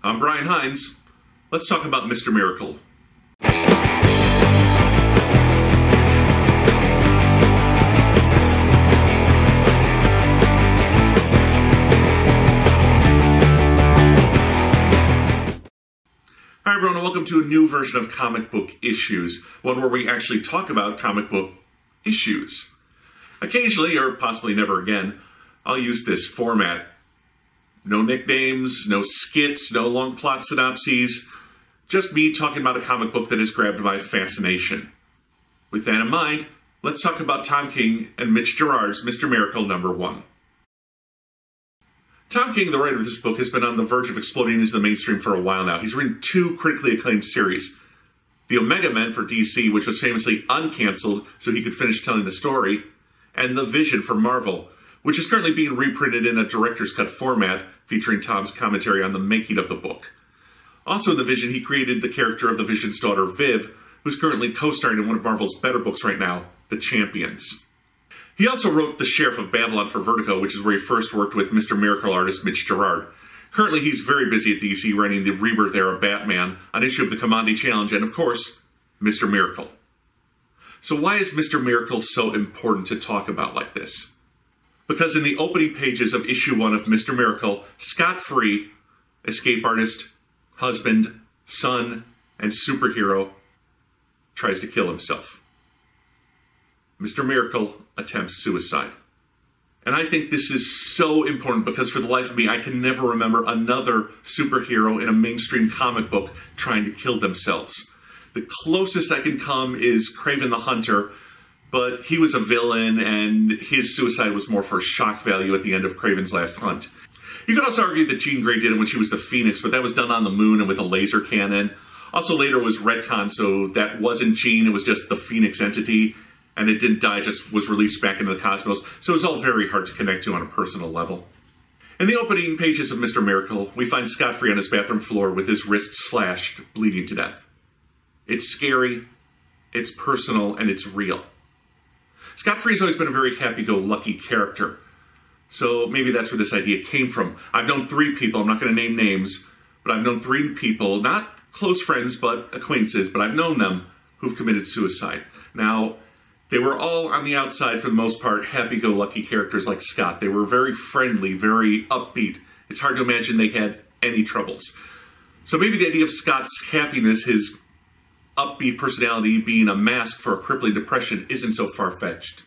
I'm Brian Heinz. Let's talk about Mr. Miracle. Hi everyone, and welcome to a new version of Comic Book Issues, one where we actually talk about comic book issues. Occasionally, or possibly never again, I'll use this format. No nicknames, no skits, no long plot synopses, just me talking about a comic book that has grabbed my fascination. With that in mind, let's talk about Tom King and Mitch Gerads' Mr. Miracle #1. Tom King, the writer of this book, has been on the verge of exploding into the mainstream for a while now. He's written 2 critically acclaimed series. The Omega Men for DC, which was famously uncancelled so he could finish telling the story, and The Vision for Marvel, which is currently being reprinted in a director's cut format featuring Tom's commentary on the making of the book. Also in The Vision, he created the character of the Vision's daughter, Viv, who's currently co-starring in one of Marvel's better books right now, The Champions. He also wrote The Sheriff of Babylon for Vertigo, which is where he first worked with Mr. Miracle artist Mitch Gerads. Currently, he's very busy at DC writing the Rebirth era Batman, an issue of the Commodity Challenge, and of course, Mr. Miracle. So why is Mr. Miracle so important to talk about like this? Because in the opening pages of issue 1 of Mr. Miracle, Scott Free, escape artist, husband, son, and superhero, tries to kill himself. Mr. Miracle attempts suicide. And I think this is so important because for the life of me, I can never remember another superhero in a mainstream comic book trying to kill themselves. The closest I can come is Kraven the Hunter, but he was a villain and his suicide was more for shock value at the end of Kraven's Last Hunt. You could also argue that Jean Grey did it when she was the Phoenix, but that was done on the moon and with a laser cannon. Also later was retcon, so that wasn't Jean, it was just the Phoenix entity. And it didn't die, just was released back into the cosmos, so it was all very hard to connect to on a personal level. In the opening pages of Mr. Miracle, we find Scott Free on his bathroom floor with his wrist slashed, bleeding to death. It's scary, it's personal, and it's real. Scott Free has always been a very happy-go-lucky character, so maybe that's where this idea came from. I've known 3 people, I'm not going to name names, but I've known 3 people, not close friends, but acquaintances, but I've known them who've committed suicide. Now, they were all, on the outside, for the most part, happy-go-lucky characters like Scott. They were very friendly, very upbeat. It's hard to imagine they had any troubles. So maybe the idea of Scott's happiness, his upbeat personality being a mask for a crippling depression, isn't so far-fetched.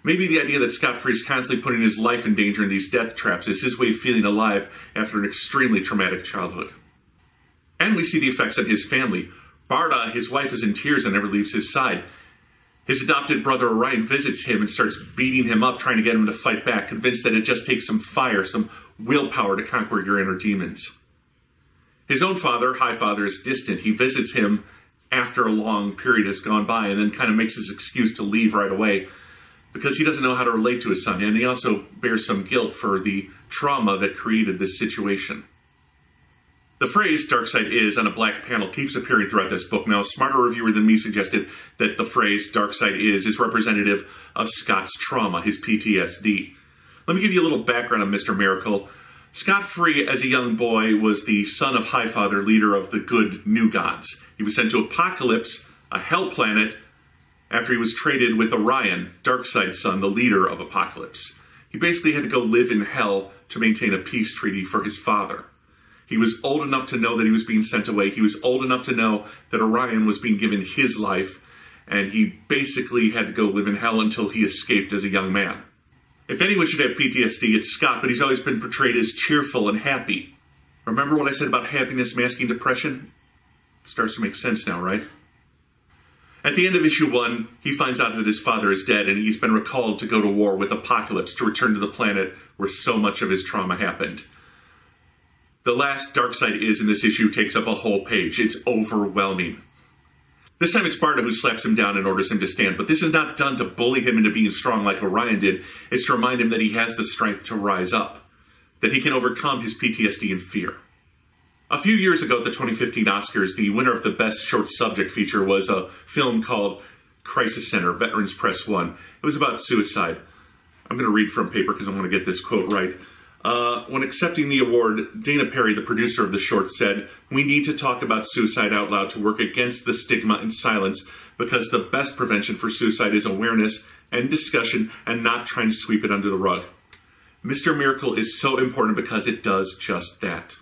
Maybe the idea that Scott Free is constantly putting his life in danger in these death traps is his way of feeling alive after an extremely traumatic childhood. And we see the effects on his family. Barda, his wife, is in tears and never leaves his side. His adopted brother Orion visits him and starts beating him up, trying to get him to fight back, convinced that it just takes some fire, some willpower to conquer your inner demons. His own father, Highfather, is distant. He visits him after a long period has gone by and then kind of makes his excuse to leave right away because he doesn't know how to relate to his son. And he also bears some guilt for the trauma that created this situation. The phrase "Darkseid is" on a black panel keeps appearing throughout this book. Now, a smarter reviewer than me suggested that the phrase "Darkseid is" representative of Scott's trauma, his PTSD. Let me give you a little background on Mr. Miracle. Scott Free, as a young boy, was the son of Highfather, leader of the good New Gods. He was sent to Apokolips, a hell planet, after he was traded with Orion, Darkseid's son, the leader of Apokolips. He basically had to go live in hell to maintain a peace treaty for his father. He was old enough to know that he was being sent away. He was old enough to know that Orion was being given his life, and he basically had to go live in hell until he escaped as a young man. If anyone should have PTSD, it's Scott, but he's always been portrayed as cheerful and happy. Remember what I said about happiness masking depression? It starts to make sense now, right? At the end of issue 1, he finds out that his father is dead, and he's been recalled to go to war with Apokolips to return to the planet where so much of his trauma happened. The last Darkseid is in this issue takes up a whole page. It's overwhelming. This time it's Barda who slaps him down and orders him to stand, but this is not done to bully him into being strong like Orion did. It's to remind him that he has the strength to rise up, that he can overcome his PTSD and fear. A few years ago at the 2015 Oscars, the winner of the Best Short Subject feature was a film called Crisis Center, Veterans Press 1. It was about suicide. I'm going to read from paper because I want to get this quote right. When accepting the award, Dana Perry, the producer of the short, said, "We need to talk about suicide out loud to work against the stigma and silence, because the best prevention for suicide is awareness and discussion and not trying to sweep it under the rug." Mr. Miracle is so important because it does just that.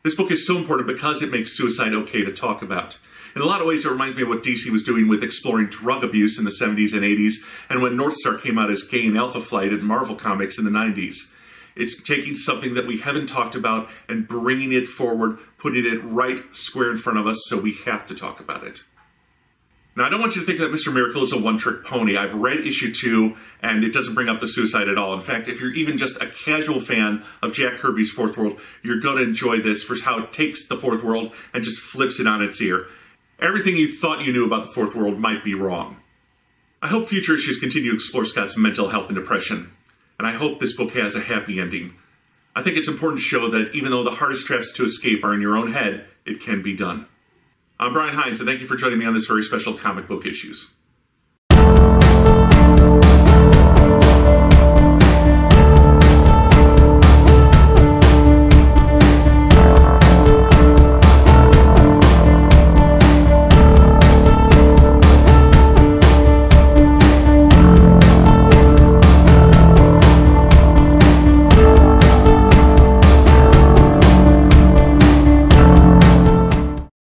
This book is so important because it makes suicide okay to talk about. In a lot of ways, it reminds me of what DC was doing with exploring drug abuse in the 70s and 80s, and when Northstar came out as gay in Alpha Flight at Marvel Comics in the 90s. It's taking something that we haven't talked about and bringing it forward, putting it right square in front of us, so we have to talk about it. Now, I don't want you to think that Mr. Miracle is a one-trick pony. I've read issue 2, and it doesn't bring up the suicide at all. In fact, if you're even just a casual fan of Jack Kirby's Fourth World, you're going to enjoy this for how it takes the Fourth World and just flips it on its ear. Everything you thought you knew about the Fourth World might be wrong. I hope future issues continue to explore Scott's mental health and depression, and I hope this book has a happy ending. I think it's important to show that even though the hardest traps to escape are in your own head, it can be done. I'm Brian Heinz, and thank you for joining me on this very special Comic Book Issues.